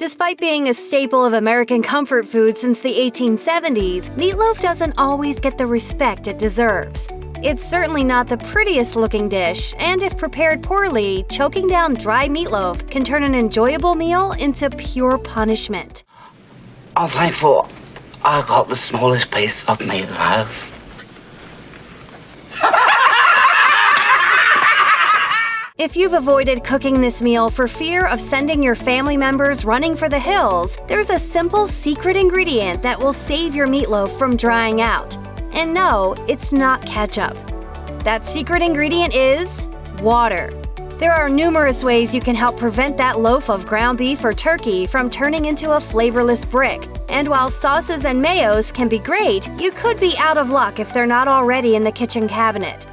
Despite being a staple of American comfort food since the 1870s, meatloaf doesn't always get the respect it deserves. It's certainly not the prettiest looking dish, and if prepared poorly, choking down dry meatloaf can turn an enjoyable meal into pure punishment. I'm thankful I got the smallest piece of meatloaf. If you've avoided cooking this meal for fear of sending your family members running for the hills, there's a simple secret ingredient that will save your meatloaf from drying out. And no, it's not ketchup. That secret ingredient is water. There are numerous ways you can help prevent that loaf of ground beef or turkey from turning into a flavorless brick. And while sauces and mayos can be great, you could be out of luck if they're not already in the kitchen cabinet.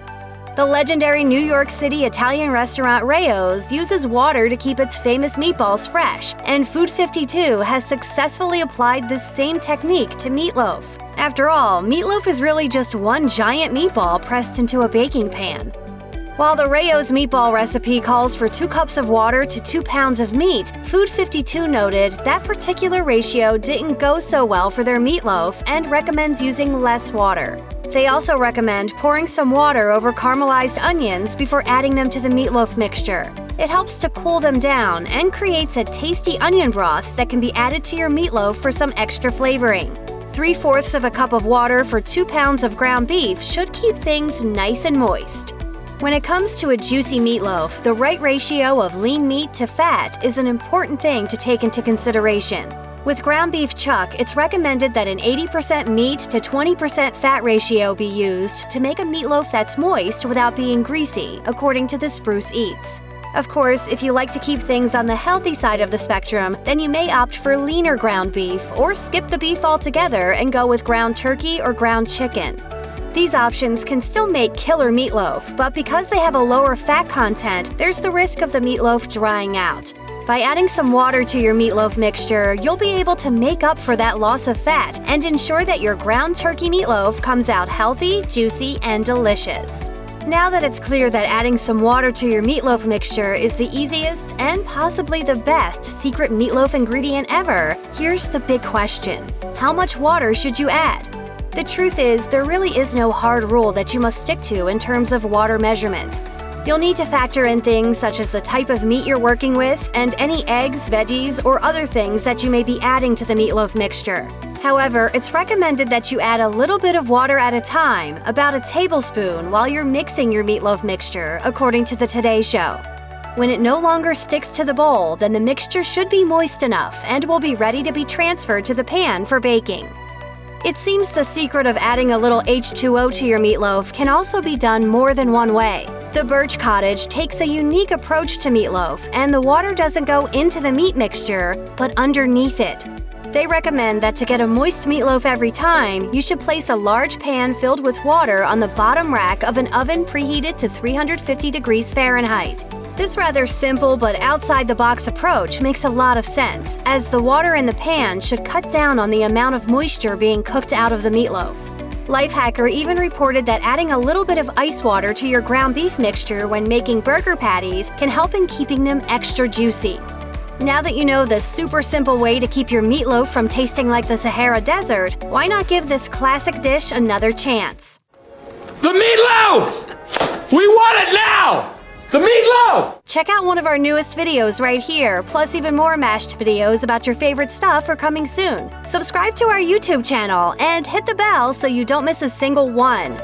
The legendary New York City Italian restaurant Rao's uses water to keep its famous meatballs fresh, and Food 52 has successfully applied this same technique to meatloaf. After all, meatloaf is really just one giant meatball pressed into a baking pan. While the Rao's meatball recipe calls for 2 cups of water to 2 pounds of meat, Food 52 noted that particular ratio didn't go so well for their meatloaf and recommends using less water. They also recommend pouring some water over caramelized onions before adding them to the meatloaf mixture. It helps to cool them down and creates a tasty onion broth that can be added to your meatloaf for some extra flavoring. 3/4 of a cup of water for 2 pounds of ground beef should keep things nice and moist. When it comes to a juicy meatloaf, the right ratio of lean meat to fat is an important thing to take into consideration. With ground beef chuck, it's recommended that an 80% meat to 20% fat ratio be used to make a meatloaf that's moist without being greasy, according to the Spruce Eats. Of course, if you like to keep things on the healthy side of the spectrum, then you may opt for leaner ground beef or skip the beef altogether and go with ground turkey or ground chicken. These options can still make killer meatloaf, but because they have a lower fat content, there's the risk of the meatloaf drying out. By adding some water to your meatloaf mixture, you'll be able to make up for that loss of fat and ensure that your ground turkey meatloaf comes out healthy, juicy, and delicious. Now that it's clear that adding some water to your meatloaf mixture is the easiest and possibly the best secret meatloaf ingredient ever, here's the big question: how much water should you add? The truth is, there really is no hard rule that you must stick to in terms of water measurement. You'll need to factor in things such as the type of meat you're working with and any eggs, veggies, or other things that you may be adding to the meatloaf mixture. However, it's recommended that you add a little bit of water at a time, about a tablespoon, while you're mixing your meatloaf mixture, according to the Today Show. When it no longer sticks to the bowl, then the mixture should be moist enough and will be ready to be transferred to the pan for baking. It seems the secret of adding a little H2O to your meatloaf can also be done more than one way. The Birch Cottage takes a unique approach to meatloaf, and the water doesn't go into the meat mixture, but underneath it. They recommend that to get a moist meatloaf every time, you should place a large pan filled with water on the bottom rack of an oven preheated to 350 degrees Fahrenheit. This rather simple but outside-the-box approach makes a lot of sense, as the water in the pan should cut down on the amount of moisture being cooked out of the meatloaf. Lifehacker even reported that adding a little bit of ice water to your ground beef mixture when making burger patties can help in keeping them extra juicy. Now that you know the super simple way to keep your meatloaf from tasting like the Sahara Desert, why not give this classic dish another chance? The meatloaf! We want it now! The meatloaf! Check out one of our newest videos right here, plus even more mashed videos about your favorite stuff are coming soon. Subscribe to our YouTube channel and hit the bell so you don't miss a single one.